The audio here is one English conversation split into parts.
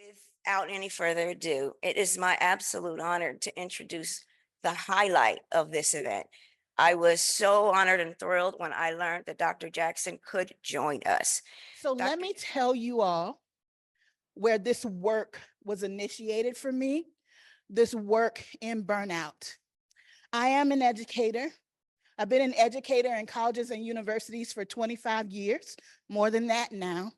Without any further ado, it is my absolute honor to introduce the highlight of this event. I was so honored and thrilled when I learned that Dr. Jackson could join us. So let me tell you all where this work was initiated for me, this work in Burnout. I am an educator. I've been an educator in colleges and universities for 25 years, more than that now.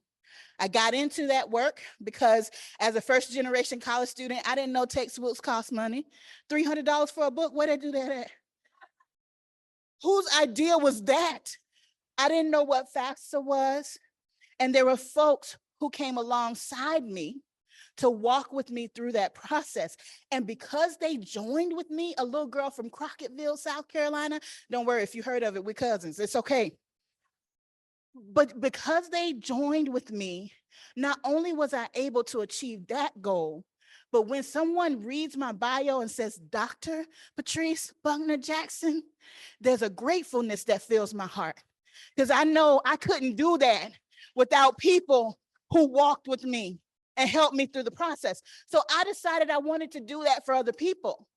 I got into that work because as a first generation college student, I didn't know textbooks cost money. $300 for a book, where they do that at? Whose idea was that? I didn't know what FAFSA was. And there were folks who came alongside me to walk with me through that process. And because they joined with me, a little girl from Crocketville, South Carolina, don't worry if you heard of it, we're cousins, it's okay. But because they joined with me, not only was I able to achieve that goal, but when someone reads my bio and says, Dr. Patrice Buckner Jackson, there's a gratefulness that fills my heart. Because I know I couldn't do that without people who walked with me and helped me through the process. So I decided I wanted to do that for other people.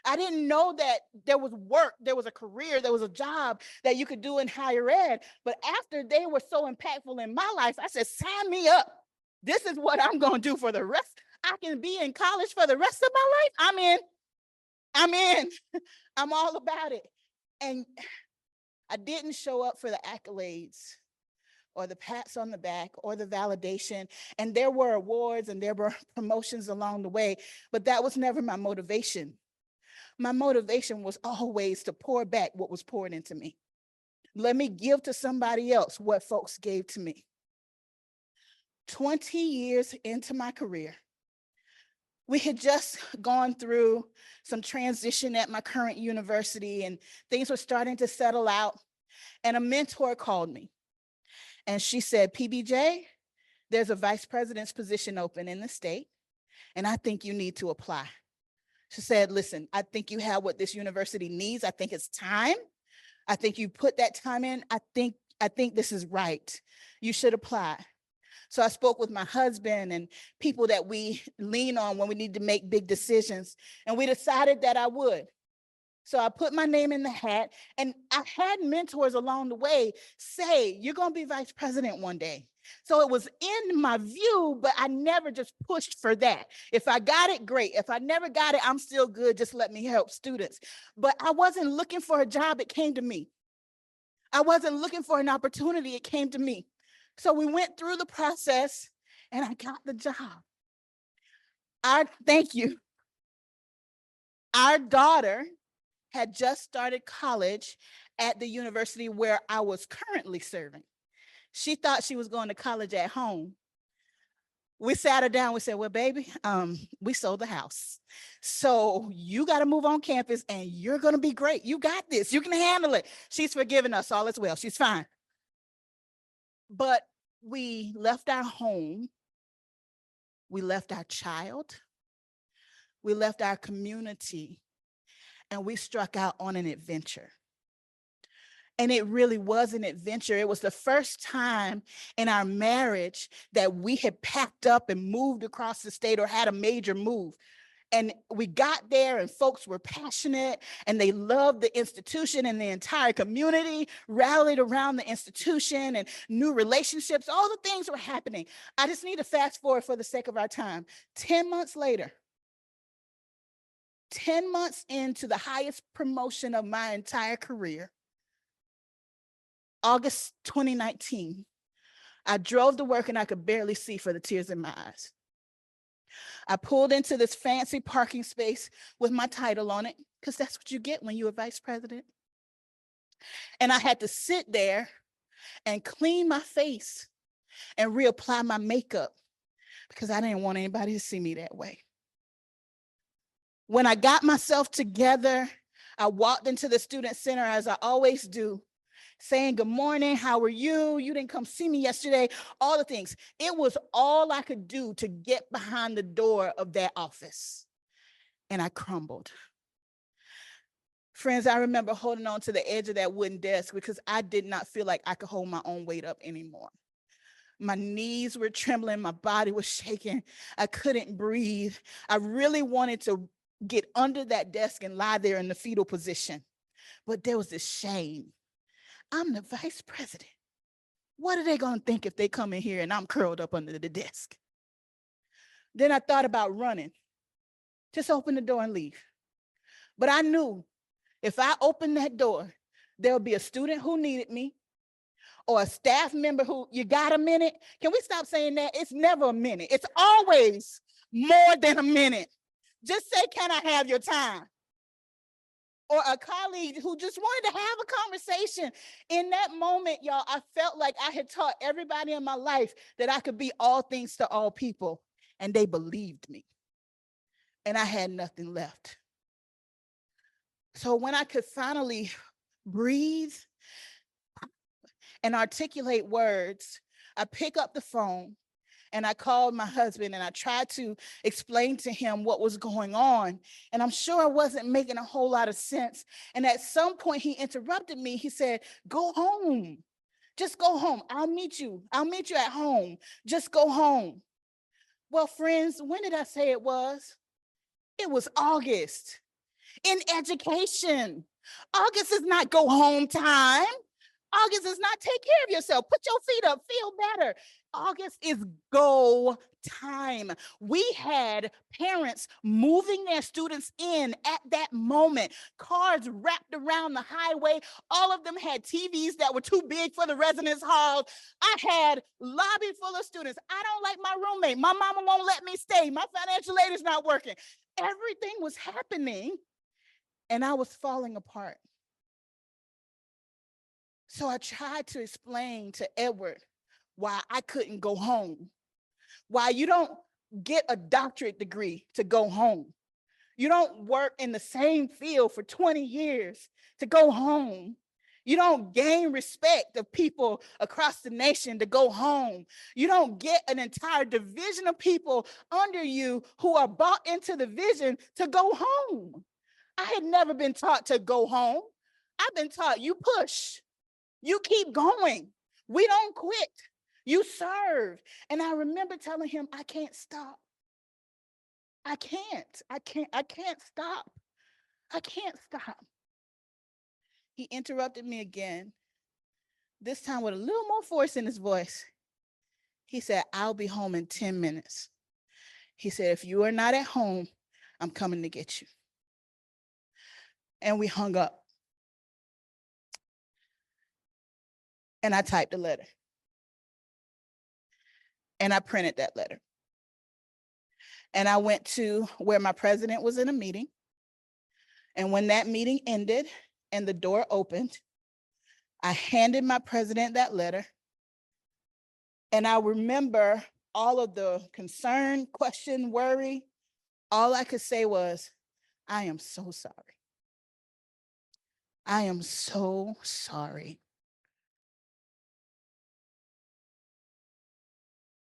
I didn't know that there was work, there was a career, there was a job that you could do in higher ed. But after they were so impactful in my life, I said, sign me up. This is what I'm going to do for the rest. I can be in college for the rest of my life. I'm in. I'm all about it. And I didn't show up for the accolades or the pats on the back or the validation. And there were awards and there were promotions along the way, but that was never my motivation. My motivation was always to pour back what was poured into me. Let me give to somebody else what folks gave to me. 20 years into my career, we had just gone through some transition at my current university and things were starting to settle out. And a mentor called me and she said, PBJ, there's a vice president's position open in the state and I think you need to apply. She said, listen, I think you have what this university needs. I think it's time. I think you put that time in. I think this is right. You should apply. So I spoke with my husband and people that we lean on when we need to make big decisions. And we decided that I would. So I put my name in the hat and I had mentors along the way say, you're going to be vice president one day. So it was in my view, but I never just pushed for that. If I got it, great. If I never got it, I'm still good. Just let me help students. But I wasn't looking for a job. It came to me. I wasn't looking for an opportunity. It came to me. So we went through the process and I got the job. Thank you. Our daughter had just started college at the university where I was currently serving. She thought she was going to college at home. We sat her down, we said, well, baby, we sold the house. So you got to move on campus and you're going to be great. You got this, you can handle it. She's forgiven us, all is well, she's fine. But we left our home, we left our child, we left our community, and we struck out on an adventure. And it really was an adventure. It was the first time in our marriage that we had packed up and moved across the state or had a major move. And we got there and folks were passionate and they loved the institution and the entire community rallied around the institution and new relationships. All the things were happening. I just need to fast forward for the sake of our time. 10 months later, 10 months into the highest promotion of my entire career, August 2019, I drove to work and I could barely see for the tears in my eyes. I pulled into this fancy parking space with my title on it, because that's what you get when you're a vice president. And I had to sit there and clean my face and reapply my makeup because I didn't want anybody to see me that way. When I got myself together, I walked into the student center as I always do, saying, good morning, how are you? You didn't come see me yesterday, all the things. It was all I could do to get behind the door of that office. And I crumbled. Friends, I remember holding on to the edge of that wooden desk because I did not feel like I could hold my own weight up anymore. My knees were trembling. My body was shaking. I couldn't breathe. I really wanted to get under that desk and lie there in the fetal position. But there was this shame. I'm the vice president. What are they going to think if they come in here and I'm curled up under the desk? Then I thought about running. Just open the door and leave. But I knew if I opened that door, there would be a student who needed me, or a staff member who, you got a minute? Can we stop saying that? It's never a minute. It's always more than a minute. Just say, can I have your time? Or a colleague who just wanted to have a conversation. In that moment, y'all, I felt like I had taught everybody in my life that I could be all things to all people, and they believed me. And I had nothing left. So when I could finally breathe and articulate words, I pick up the phone and I called my husband and I tried to explain to him what was going on. And I'm sure it wasn't making a whole lot of sense. And at some point he interrupted me. He said, go home. Just go home. I'll meet you. I'll meet you at home. Just go home. Well, friends, when did I say it was? It was August. In education, August is not go home time. August is not take care of yourself. Put your feet up, feel better. August is go time. We had parents moving their students in at that moment, cars wrapped around the highway. All of them had TVs that were too big for the residence hall. I had lobby full of students. I don't like my roommate. My mama won't let me stay. My financial aid is not working. Everything was happening and I was falling apart. So I tried to explain to Edward why I couldn't go home, why you don't get a doctorate degree to go home. You don't work in the same field for 20 years to go home. You don't gain respect of people across the nation to go home. You don't get an entire division of people under you who are bought into the vision to go home. I had never been taught to go home. I've been taught you push. You keep going. We don't quit. You serve. And I remember telling him, I can't stop. I can't stop. I can't stop. He interrupted me again, this time with a little more force in his voice. He said, I'll be home in 10 minutes. He said, if you are not at home, I'm coming to get you. And we hung up. And I typed a letter. And I printed that letter. And I went to where my president was in a meeting. And when that meeting ended and the door opened, I handed my president that letter. And I remember all of the concern, question, worry. All I could say was, I am so sorry. I am so sorry.